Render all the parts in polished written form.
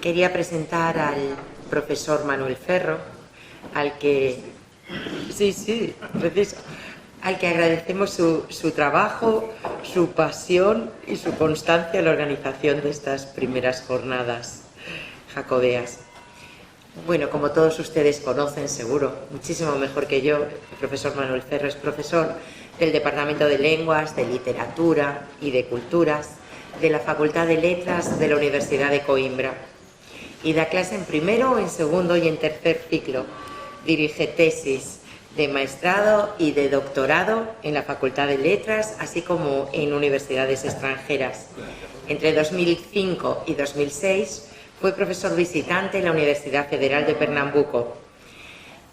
Quería presentar al profesor Manuel Ferro, al que agradecemos su trabajo, su pasión y su constancia en la organización de estas primeras jornadas jacobeas. Bueno, como todos ustedes conocen seguro, muchísimo mejor que yo, el profesor Manuel Ferro es profesor del Departamento de Lenguas, de Literatura y de Culturas de la Facultad de Letras de la Universidad de Coimbra y da clase en primero, en segundo y en tercer ciclo. Dirige tesis de maestrado y de doctorado en la Facultad de Letras, así como en universidades extranjeras. Entre 2005 y 2006 fue profesor visitante en la Universidad Federal de Pernambuco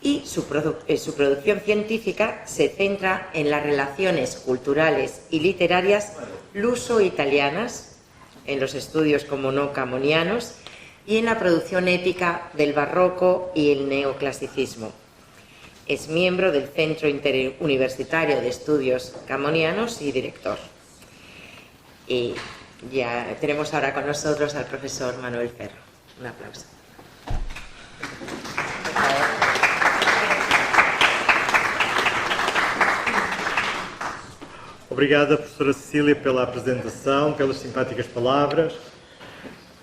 y su producción científica se centra en las relaciones culturales y literarias luso-italianas, en los estudios como no camonianos y en la producción épica del barroco y el neoclasicismo. Es miembro del Centro Interuniversitario de Estudios Camonianos y director. Y ya tenemos ahora con nosotros al profesor Manuel Ferro. Un aplauso. Obrigada, professora Cecília, pela apresentação, pelas simpáticas palavras.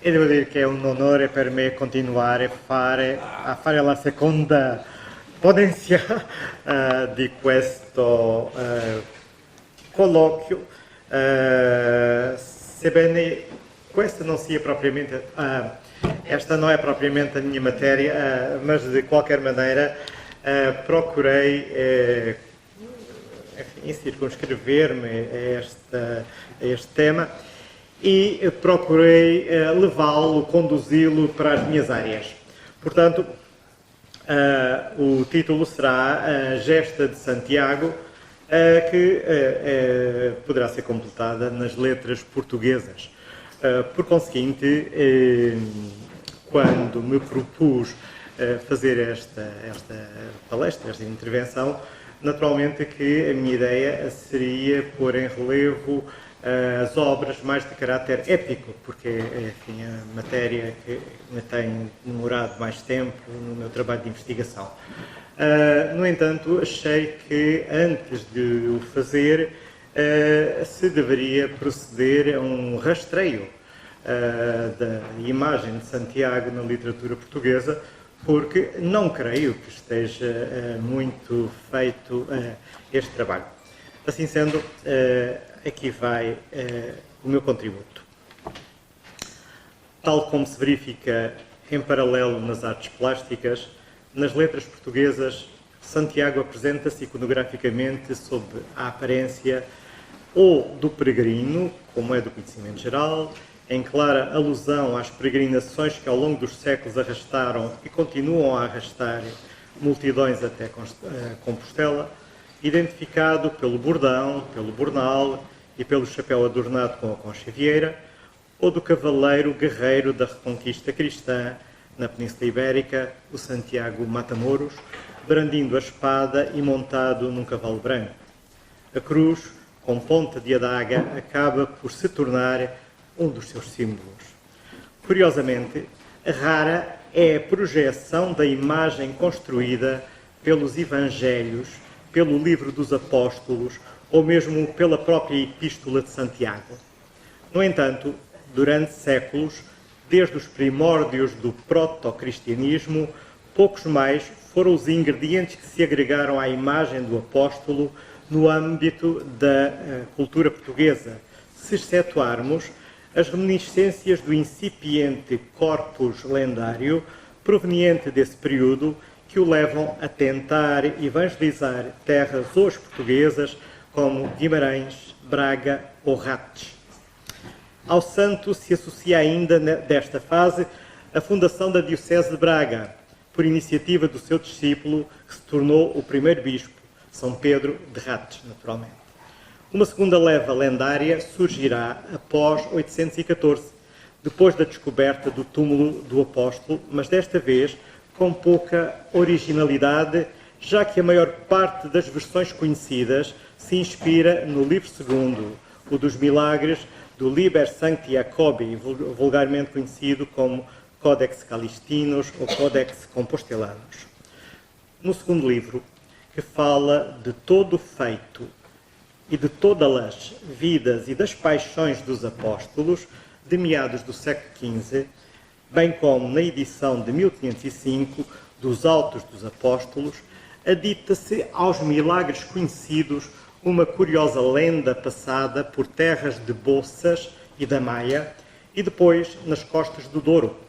E devo dire che è un onore per me continuare a fare la seconda ponencia di questo colloquio, sebbene questa non sia propriamente, esta não é propriamente a minha matéria, mas de qualquer maneira procurei enfim, circunscrever-me a este tema e procurei levá-lo, conduzi-lo para as minhas áreas. Portanto, o título será Gesta de Santiago, que poderá ser completada nas letras portuguesas. Por conseguinte, quando me propus fazer esta palestra, esta intervenção, naturalmente que a minha ideia seria pôr em relevo as obras mais de caráter épico, porque enfim, a matéria que me tem demorado mais tempo no meu trabalho de investigação. No entanto, achei que antes de o fazer se deveria proceder a um rastreio da imagem de Santiago na literatura portuguesa, porque não creio que esteja muito feito este trabalho. Assim sendo, aqui vai o meu contributo. Tal como se verifica em paralelo nas artes plásticas, nas letras portuguesas, Santiago apresenta-se iconograficamente sob a aparência ou do peregrino, como é do conhecimento geral, em clara alusão às peregrinações que ao longo dos séculos arrastaram e continuam a arrastar multidões até Compostela, identificado pelo bordão, pelo bornal e pelo chapéu adornado com a concha-vieira, ou do cavaleiro guerreiro da reconquista cristã na Península Ibérica, o Santiago Matamoros, brandindo a espada e montado num cavalo branco. A cruz, com ponta de adaga, acaba por se tornar um dos seus símbolos. Curiosamente, rara é a projeção da imagem construída pelos Evangelhos, pelo Livro dos Apóstolos ou mesmo pela própria Epístola de Santiago. No entanto, durante séculos, desde os primórdios do proto-cristianismo, poucos mais foram os ingredientes que se agregaram à imagem do apóstolo no âmbito da cultura portuguesa, se excetuarmos as reminiscências do incipiente corpus lendário proveniente desse período que o levam a tentar evangelizar terras hoje portuguesas como Guimarães, Braga ou Rates. Ao santo se associa ainda desta fase a fundação da Diocese de Braga, por iniciativa do seu discípulo que se tornou o primeiro bispo, São Pedro de Rates, naturalmente. Uma segunda leva lendária surgirá após 814, depois da descoberta do túmulo do apóstolo, mas desta vez com pouca originalidade, já que a maior parte das versões conhecidas se inspira no livro segundo, o dos milagres, do Liber Sancti Jacobi, vulgarmente conhecido como Codex Calistinos ou Codex Compostelanos. No segundo livro, que fala de todo o feito e de todas as vidas e das paixões dos apóstolos de meados do século XV, bem como na edição de 1505 dos Autos dos Apóstolos, adita-se aos milagres conhecidos uma curiosa lenda passada por terras de Boças e da Maia e depois nas costas do Douro,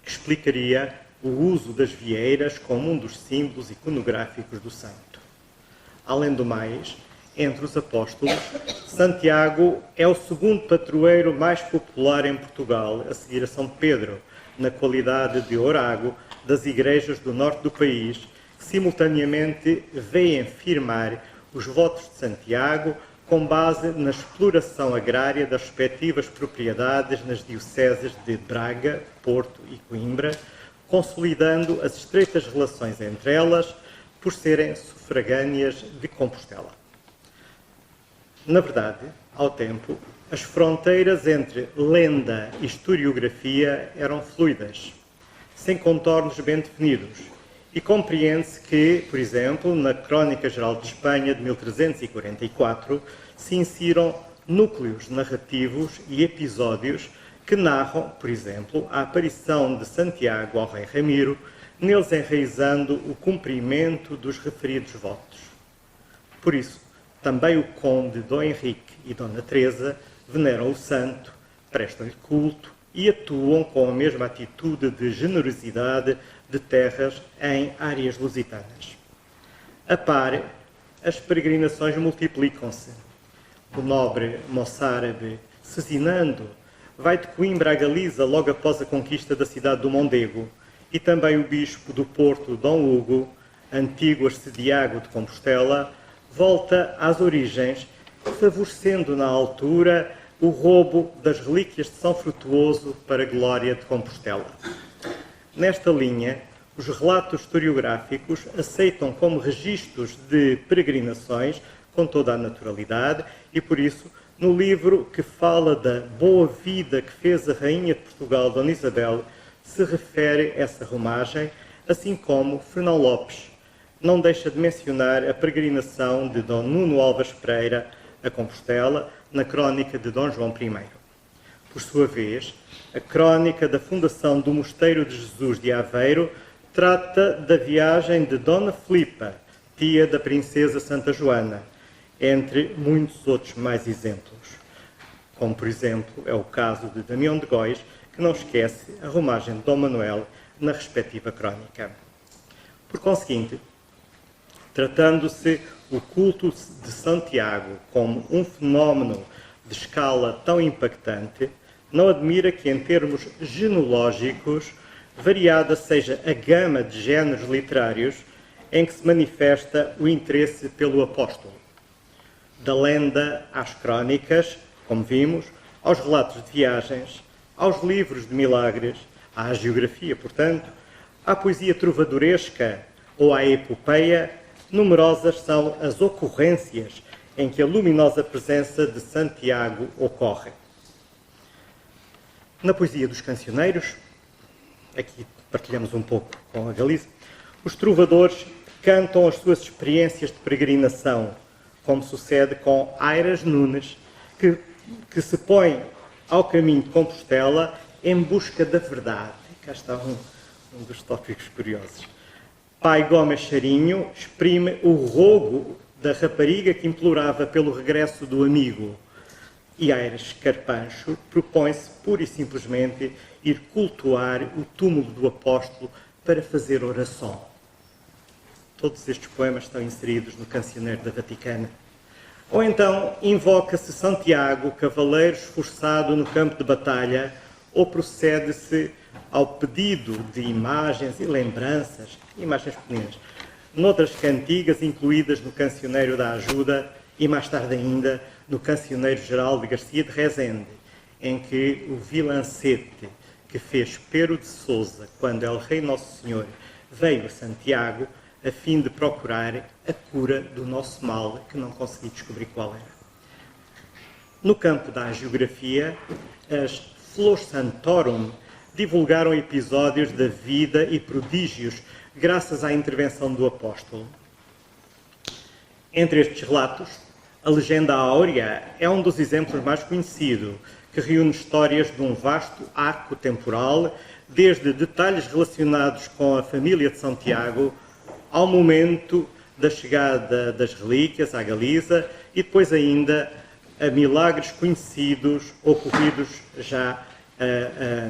que explicaria o uso das vieiras como um dos símbolos iconográficos do santo. Além do mais, entre os apóstolos, Santiago é o segundo padroeiro mais popular em Portugal, a seguir a São Pedro, na qualidade de orago das igrejas do norte do país, que simultaneamente veem firmar os votos de Santiago com base na exploração agrária das respectivas propriedades nas dioceses de Braga, Porto e Coimbra, consolidando as estreitas relações entre elas por serem sufragâneas de Compostela. Na verdade, ao tempo, as fronteiras entre lenda e historiografia eram fluidas, sem contornos bem definidos, e compreende-se que, por exemplo, na Crónica Geral de Espanha de 1344, se insiram núcleos narrativos e episódios que narram, por exemplo, a aparição de Santiago ao rei Ramiro, neles enraizando o cumprimento dos referidos votos. Por isso, também o conde Dom Henrique e Dona Teresa veneram o santo, prestam-lhe culto e atuam com a mesma atitude de generosidade de terras em áreas lusitanas. A par, as peregrinações multiplicam-se. O nobre moçárabe Cesinando vai de Coimbra a Galiza logo após a conquista da cidade do Mondego, e também o bispo do Porto, Dom Hugo, antigo arcediago de Compostela, volta às origens, favorecendo na altura o roubo das relíquias de São Frutuoso para a glória de Compostela. Nesta linha, os relatos historiográficos aceitam como registros de peregrinações com toda a naturalidade e, por isso, no livro que fala da boa vida que fez a Rainha de Portugal, Dona Isabel, se refere essa romagem, assim como Fernão Lopes não deixa de mencionar a peregrinação de Dom Nuno Alves Pereira a Compostela, na crónica de Dom João I. Por sua vez, a crónica da fundação do Mosteiro de Jesus de Aveiro trata da viagem de Dona Filipa, tia da princesa Santa Joana, entre muitos outros mais exemplos. Como, por exemplo, é o caso de Damião de Góis, que não esquece a romagem de Dom Manuel na respectiva crónica. Por conseguinte, tratando-se o culto de Santiago como um fenómeno de escala tão impactante, não admira que, em termos genológicos, variada seja a gama de géneros literários em que se manifesta o interesse pelo apóstolo. Da lenda às crónicas, como vimos, aos relatos de viagens, aos livros de milagres, à geografia, portanto, à poesia trovadoresca ou à epopeia, numerosas são as ocorrências em que a luminosa presença de Santiago ocorre. Na poesia dos cancioneiros, aqui partilhamos um pouco com a Galiza, os trovadores cantam as suas experiências de peregrinação, como sucede com Airas Nunes, que se põe ao caminho de Compostela em busca da verdade. Cá está um dos tópicos curiosos. Pai Gomes Charinho exprime o rogo da rapariga que implorava pelo regresso do amigo. E Aires Carpancho propõe-se, pura e simplesmente, ir cultuar o túmulo do apóstolo para fazer oração. Todos estes poemas estão inseridos no Cancioneiro da Vaticana. Ou então invoca-se Santiago, cavaleiro esforçado no campo de batalha, ou procede-se ao pedido de imagens e lembranças, imagens pequenas, noutras cantigas incluídas no Cancioneiro da Ajuda e, mais tarde ainda, no Cancioneiro Geral de Garcia de Rezende, em que o Vilancete, que fez Pero de Sousa quando El Rei Nosso Senhor veio a Santiago, a fim de procurar a cura do nosso mal, que não consegui descobrir qual era. No campo da geografia, as Flores Santorum divulgaram episódios da vida e prodígios graças à intervenção do apóstolo. Entre estes relatos, a Legenda Áurea é um dos exemplos mais conhecidos, que reúne histórias de um vasto arco temporal, desde detalhes relacionados com a família de Santiago ao momento da chegada das relíquias à Galiza e depois ainda a milagres conhecidos ocorridos já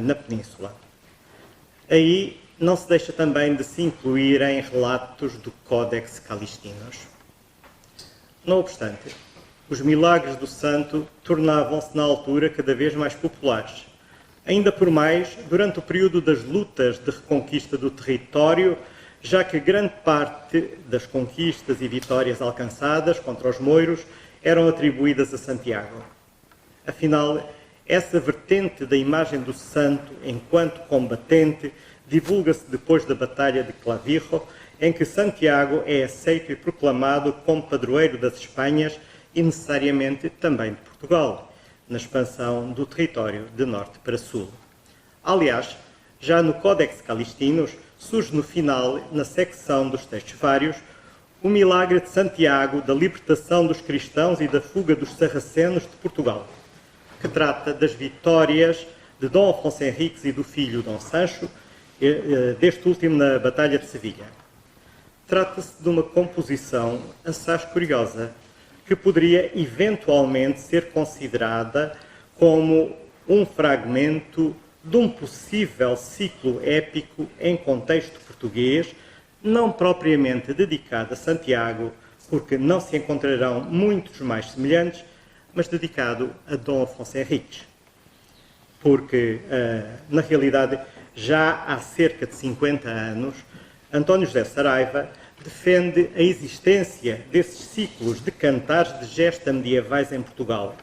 na Península. Aí não se deixa também de se incluírem relatos do Códex Calistinos. Não obstante, os milagres do santo tornavam-se na altura cada vez mais populares, ainda por mais durante o período das lutas de reconquista do território, já que grande parte das conquistas e vitórias alcançadas contra os mouros eram atribuídas a Santiago. Afinal, essa vertente da imagem do santo enquanto combatente divulga-se depois da Batalha de Clavijo, em que Santiago é aceito e proclamado como padroeiro das Espanhas e necessariamente também de Portugal, na expansão do território de norte para sul. Aliás, já no Códex Calistinos surge no final, na secção dos textos vários, o milagre de Santiago da libertação dos cristãos e da fuga dos sarracenos de Portugal, que trata das vitórias de Dom Afonso Henriques e do filho Dom Sancho, deste último na Batalha de Sevilha. Trata-se de uma composição assaz curiosa, que poderia eventualmente ser considerada como um fragmento de um possível ciclo épico em contexto português, não propriamente dedicado a Santiago, porque não se encontrarão muitos mais semelhantes, mas dedicado a Dom Afonso Henriques. Porque, na realidade, já há cerca de 50 anos, António José Saraiva defende a existência desses ciclos de cantares de gesta medievais em Portugal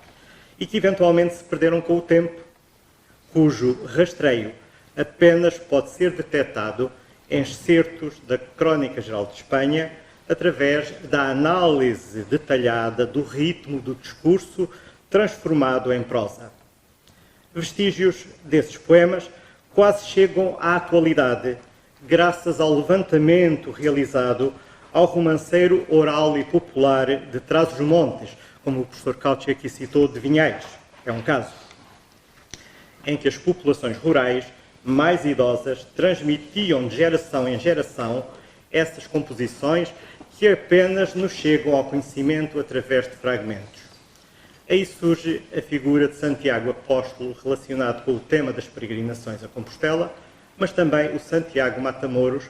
e que eventualmente se perderam com o tempo, cujo rastreio apenas pode ser detectado em excertos da Crónica Geral de Espanha através da análise detalhada do ritmo do discurso transformado em prosa. Vestígios desses poemas quase chegam à atualidade, graças ao levantamento realizado ao romanceiro oral e popular de Trás-os-Montes, como o professor Cauchy aqui citou, de Vinhais, é um caso, em que as populações rurais mais idosas transmitiam de geração em geração essas composições que apenas nos chegam ao conhecimento através de fragmentos. Aí surge a figura de Santiago Apóstolo relacionado com o tema das peregrinações a Compostela, mas também o Santiago Matamoros,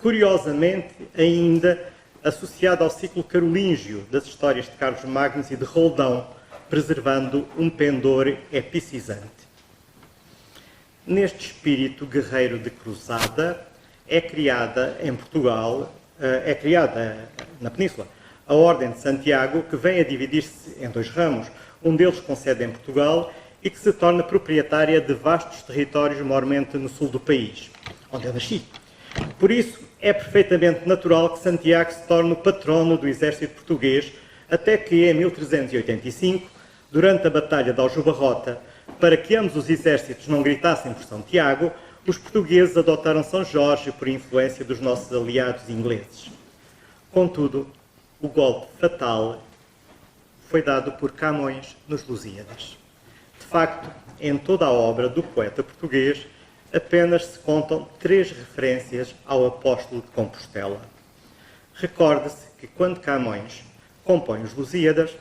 curiosamente ainda associado ao ciclo carolíngio das histórias de Carlos Magno e de Roldão, preservando um pendor epicisante. Neste espírito guerreiro de cruzada, é criada em Portugal, é criada na Península, a Ordem de Santiago, que vem a dividir-se em dois ramos, um deles com sede em Portugal e que se torna proprietária de vastos territórios, maiormente no sul do país, onde eu nasci. Por isso, é perfeitamente natural que Santiago se torne o patrono do exército português, até que, em 1385, durante a Batalha de Aljubarrota, para que ambos os exércitos não gritassem por São Tiago, os portugueses adotaram São Jorge por influência dos nossos aliados ingleses. Contudo, o golpe fatal foi dado por Camões nos Lusíadas. De facto, em toda a obra do poeta português, apenas se contam 3 referências ao apóstolo de Compostela. Recorde-se que quando Camões compõe os Lusíadas,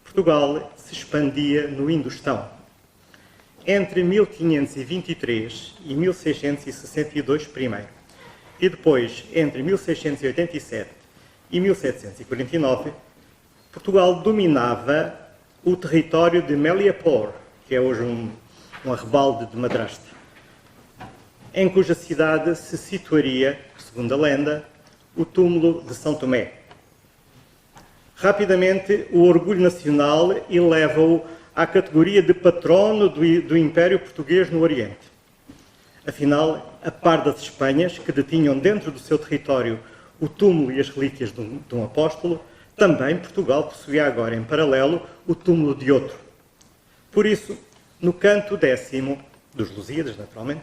Portugal se expandia no Indostão. Entre 1523 e 1662 primeiro, e depois entre 1687 e 1749, Portugal dominava o território de Meliapor, que é hoje um arrebalde de Madraste, em cuja cidade se situaria, segundo a lenda, o túmulo de São Tomé. Rapidamente, o orgulho nacional eleva-o à categoria de patrono do Império Português no Oriente. Afinal, a par das Espanhas, que detinham dentro do seu território o túmulo e as relíquias de um apóstolo, também Portugal possuía agora, em paralelo, o túmulo de outro. Por isso, no canto 10º, dos Lusíadas, naturalmente,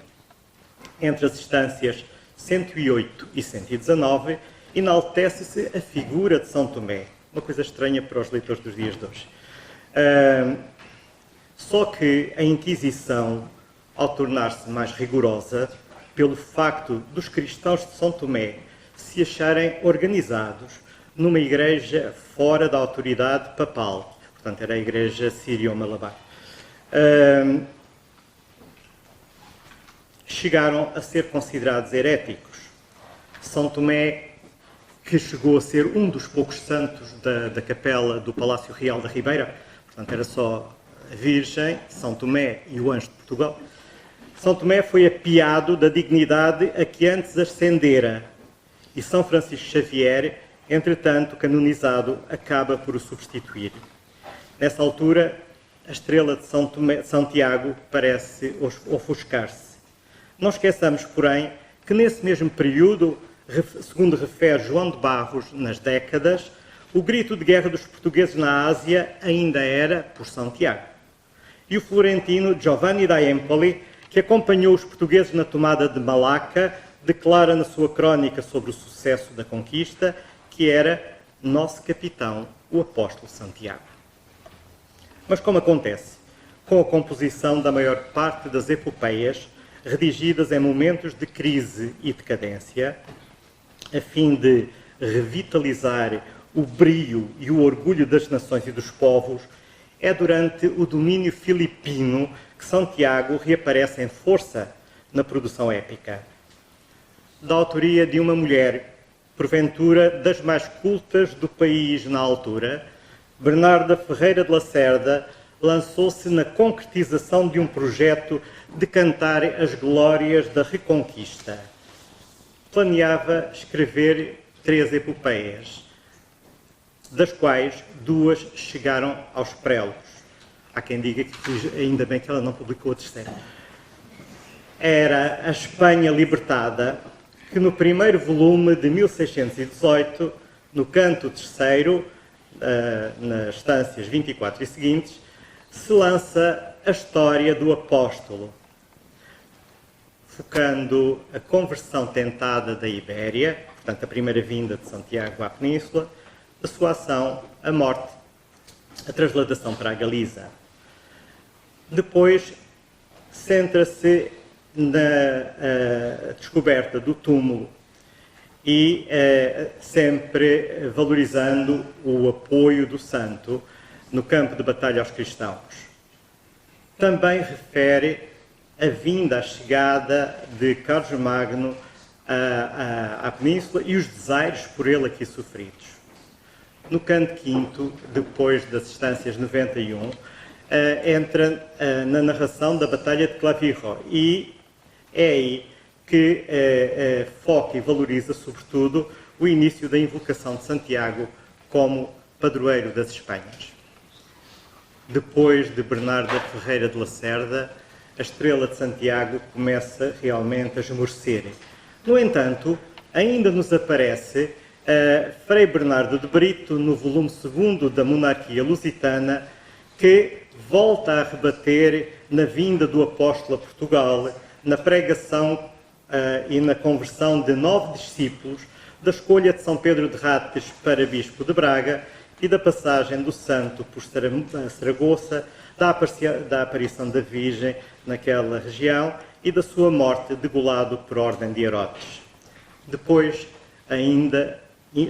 Entre as instâncias 108 e 119, enaltece-se a figura de São Tomé. Uma coisa estranha para os leitores dos dias de hoje. Só que a Inquisição, ao tornar-se mais rigorosa, pelo facto dos cristãos de São Tomé se acharem organizados numa igreja fora da autoridade papal, portanto era a igreja sírio-malabar, chegaram a ser considerados heréticos. São Tomé, que chegou a ser um dos poucos santos da capela do Palácio Real da Ribeira, portanto era só a Virgem, São Tomé e o Anjo de Portugal. São Tomé foi apiado da dignidade a que antes ascendera, e São Francisco Xavier, entretanto canonizado, acaba por o substituir. Nessa altura, a estrela de Santiago parece ofuscar-se. Não esqueçamos, porém, que nesse mesmo período, segundo refere João de Barros nas décadas, o grito de guerra dos portugueses na Ásia ainda era por Santiago. E o florentino Giovanni da Empoli, que acompanhou os portugueses na tomada de Malaca, declara na sua crónica sobre o sucesso da conquista que era nosso capitão, o apóstolo Santiago. Mas como acontece com a composição da maior parte das epopeias, redigidas em momentos de crise e decadência, a fim de revitalizar o brio e o orgulho das nações e dos povos, é durante o domínio filipino que Santiago reaparece em força na produção épica. Da autoria de uma mulher, porventura das mais cultas do país na altura, Bernarda Ferreira de Lacerda lançou-se na concretização de um projeto de cantar as glórias da Reconquista. Planeava escrever 3 epopeias, das quais 2 chegaram aos prelos. Há quem diga que ainda bem que ela não publicou a terceira. Era a Espanha Libertada, que no primeiro volume de 1618, no canto 3º, nas estâncias 24 e seguintes, se lança a história do apóstolo, focando a conversão tentada da Ibéria, portanto a primeira vinda de Santiago à Península, a sua ação, a morte, a transladação para a Galiza. Depois, centra-se na descoberta do túmulo e sempre valorizando o apoio do santo no campo de batalha aos cristãos. Também refere a vinda, a chegada de Carlos Magno à Península e os desaires por ele aqui sofridos. No canto 5º, depois das instâncias 91, entra na narração da Batalha de Clavijo e é aí que foca e valoriza, sobretudo, o início da invocação de Santiago como padroeiro das Espanhas. Depois de Bernarda Ferreira de Lacerda, a estrela de Santiago começa realmente a esmorecer. No entanto, ainda nos aparece Frei Bernardo de Brito, no volume 2º da Monarquia Lusitana, que volta a rebater na vinda do apóstolo a Portugal, na pregação e na conversão de 9 discípulos, da escolha de São Pedro de Rates para bispo de Braga e da passagem do santo por Saragoça, da aparição da Virgem naquela região e da sua morte degolado por ordem de Herodes. Depois, ainda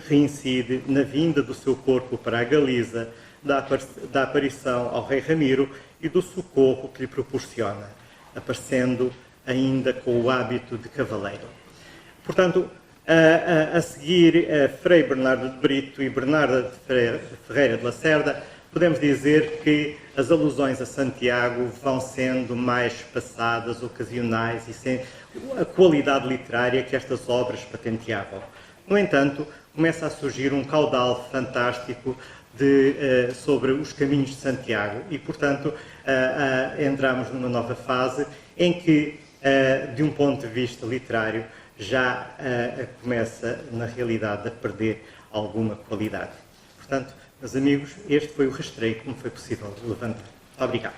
reincide na vinda do seu corpo para a Galiza, da aparição ao rei Ramiro e do socorro que lhe proporciona, aparecendo ainda com o hábito de cavaleiro. Portanto, a seguir Frei Bernardo de Brito e Bernarda Ferreira de Lacerda, podemos dizer que as alusões a Santiago vão sendo mais passadas, ocasionais e sem a qualidade literária que estas obras patenteavam. No entanto, começa a surgir um caudal fantástico sobre os caminhos de Santiago e, portanto, entramos numa nova fase em que, de um ponto de vista literário, já começa, na realidade, a perder alguma qualidade. Portanto, meus amigos, este foi o rastreio que me foi possível levantar. Muito obrigado.